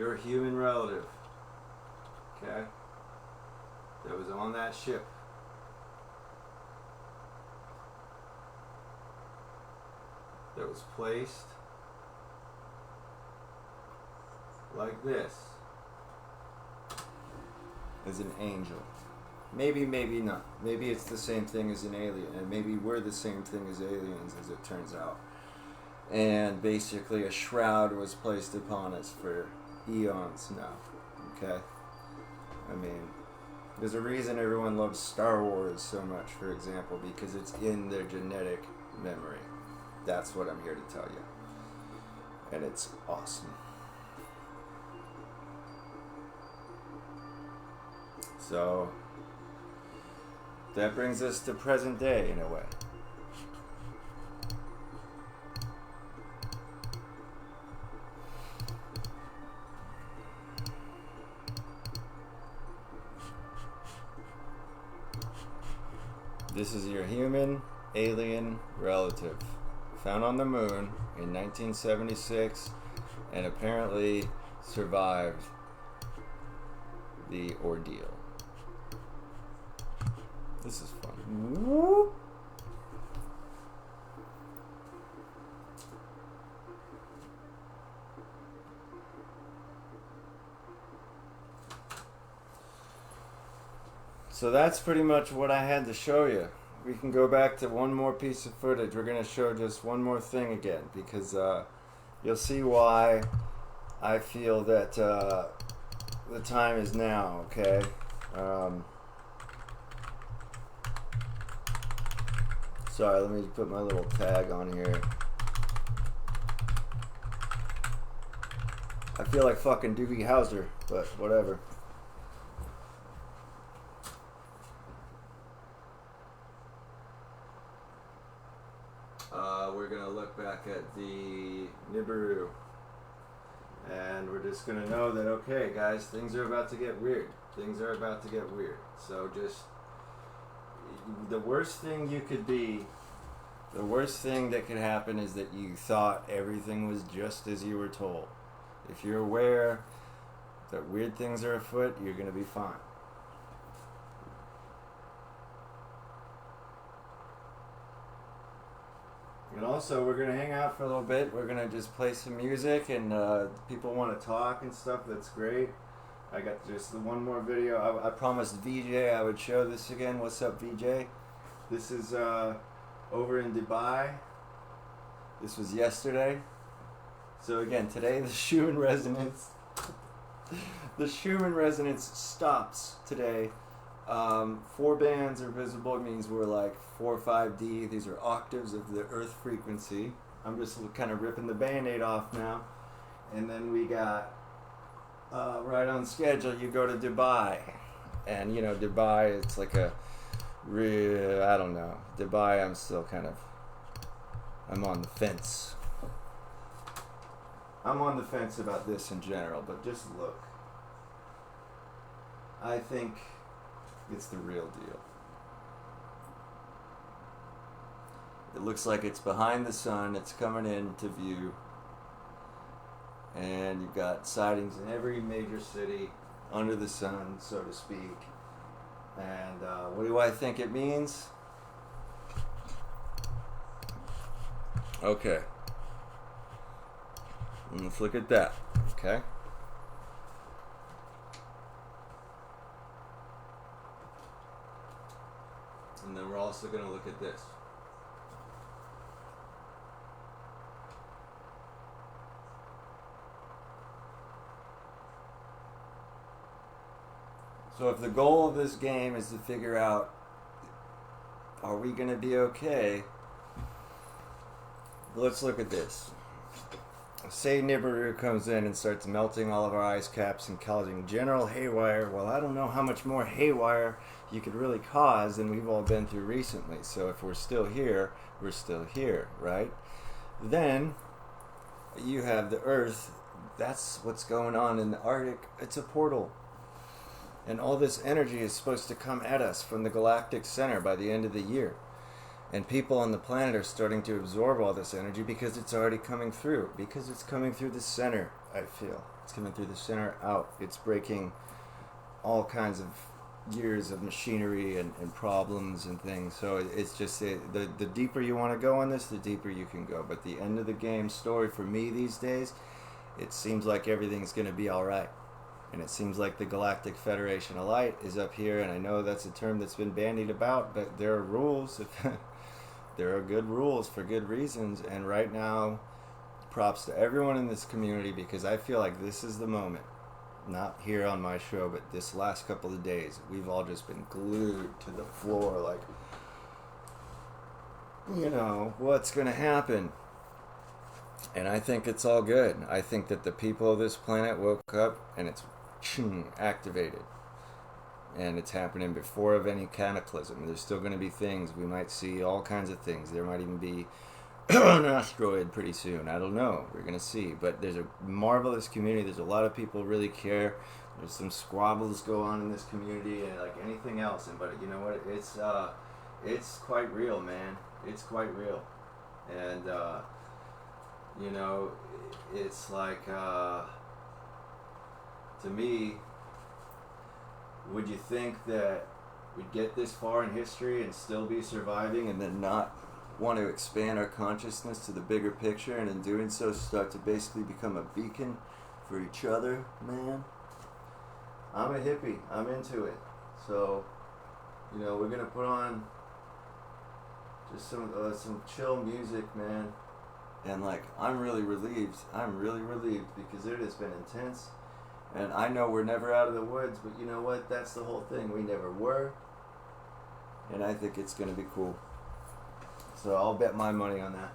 your human relative, okay, that was on that ship. That was placed like this as an angel. Maybe, maybe not. Maybe it's the same thing as an alien, and maybe we're the same thing as aliens, as it turns out. And basically a shroud was placed upon us for eons now, okay? I mean, there's a reason everyone loves Star Wars so much, for example, because it's in their genetic memory. That's what I'm here to tell you. And it's awesome. So, that brings us to present day in a way. This is your human alien relative found on the moon in 1976 and apparently survived the ordeal. This is fun. Whoop. So that's pretty much what I had to show you. We can go back to one more piece of footage. We're going to show just one more thing again because you'll see why I feel that the time is now, okay? Sorry, let me put my little tag on here. I feel like fucking Doogie Howser, but whatever. We're going to look back at the Nibiru. And we're just going to know that, okay, guys, things are about to get weird. Things are about to get weird. So just, the worst thing you could be, the worst thing that could happen is that you thought everything was just as you were told. If you're aware that weird things are afoot, you're going to be fine. And also, we're going to hang out for a little bit. We're going to just play some music, and people want to talk and stuff. That's great. I got just the one more video. I promised VJ I would show this again. What's up, VJ? This is over in Dubai. This was yesterday. So again, today the Schumann resonance. The Schumann resonance stops today. 4 bands are visible. It means we're like 4 or 5D. These are octaves of the Earth frequency. I'm just kind of ripping the Band-Aid off now. And then we got right on schedule. You go to Dubai, and you know Dubai. It's like a real. I don't know. Dubai. I'm on the fence. I'm on the fence about this in general, but just look. I think it's the real deal. It looks like it's behind the sun. It's coming into view. And you've got sightings in every major city under the sun, so to speak. And what do I think it means? Okay. Let's look at that. Okay. And then we're also going to look at this. So if the goal of this game is to figure out, are we going to be okay? Let's look at this. Say Nibiru comes in and starts melting all of our ice caps and causing general haywire. Well, I don't know how much more haywire you could really cause than we've all been through recently. So if we're still here, we're still here, right? Then you have the Earth. That's what's going on in the Arctic. It's a portal. And all this energy is supposed to come at us from the galactic center by the end of the year. And people on the planet are starting to absorb all this energy because it's already coming through. Because it's coming through the center, I feel. It's coming through the center out. It's breaking all kinds of years of machinery and problems and things. So it's just the deeper you want to go on this, the deeper you can go. But the end of the game story for me these days, it seems like everything's going to be all right. And it seems like the Galactic Federation of Light is up here. And I know that's a term that's been bandied about, but there are rules. There are good rules for good reasons. And right now, props to everyone in this community, because I feel like this is the moment. Not here on my show, but this last couple of days, we've all just been glued to the floor like, what's going to happen? And I think it's all good. I think that the people of this planet woke up and it's activated. And it's happening before of any cataclysm. There's still going to be things. We might see all kinds of things. There might even be an asteroid pretty soon. I don't know. We're going to see. But there's a marvelous community. There's a lot of people really care. There's some squabbles go on in this community and like anything else. But you know what? It's quite real, man. It's quite real. And, it's like, to me, would you think that we'd get this far in history and still be surviving and then not want to expand our consciousness to the bigger picture, and in doing so start to basically become a beacon for each other, man? I'm a hippie. I'm into it. So, we're going to put on just some chill music, man. And I'm really relieved. I'm really relieved because it has been intense. And I know we're never out of the woods, but you know what? That's the whole thing. We never were. And I think it's going to be cool. So I'll bet my money on that.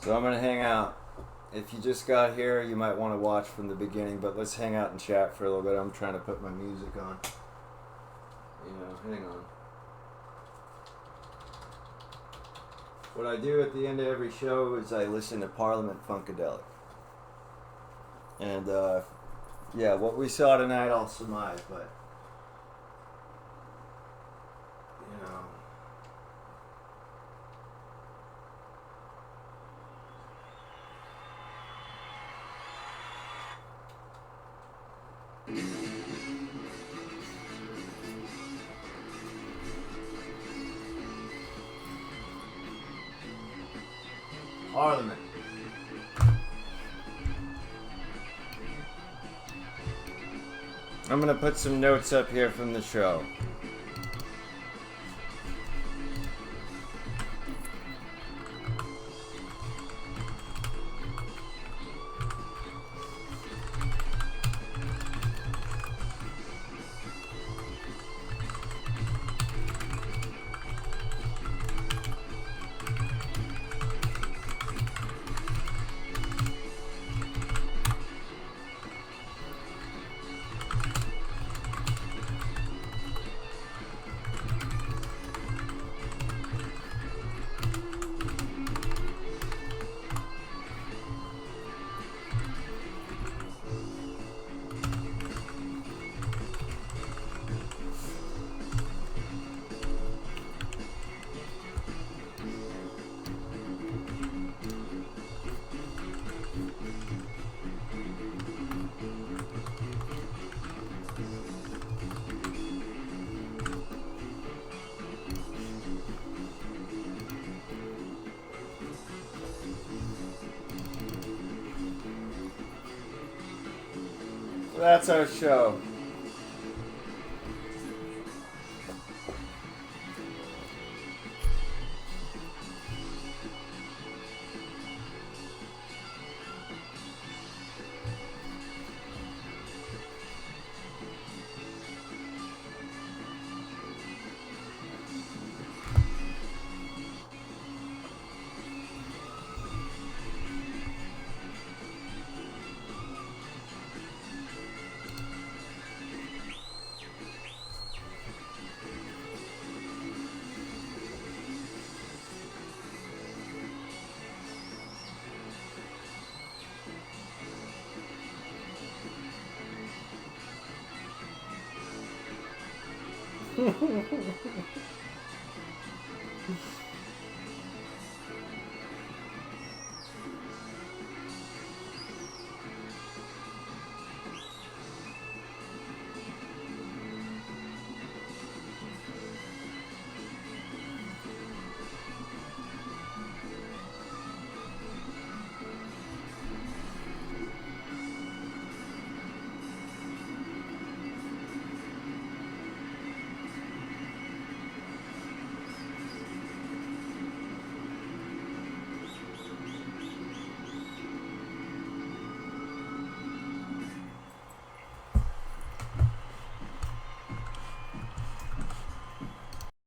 So I'm going to hang out. If you just got here, you might want to watch from the beginning, but let's hang out and chat for a little bit. I'm trying to put my music on. Hang on. What I do at the end of every show is I listen to Parliament Funkadelic. And, what we saw tonight, I'll surmise, but, Parliament. I'm going to put some notes up here from the show. That's our show.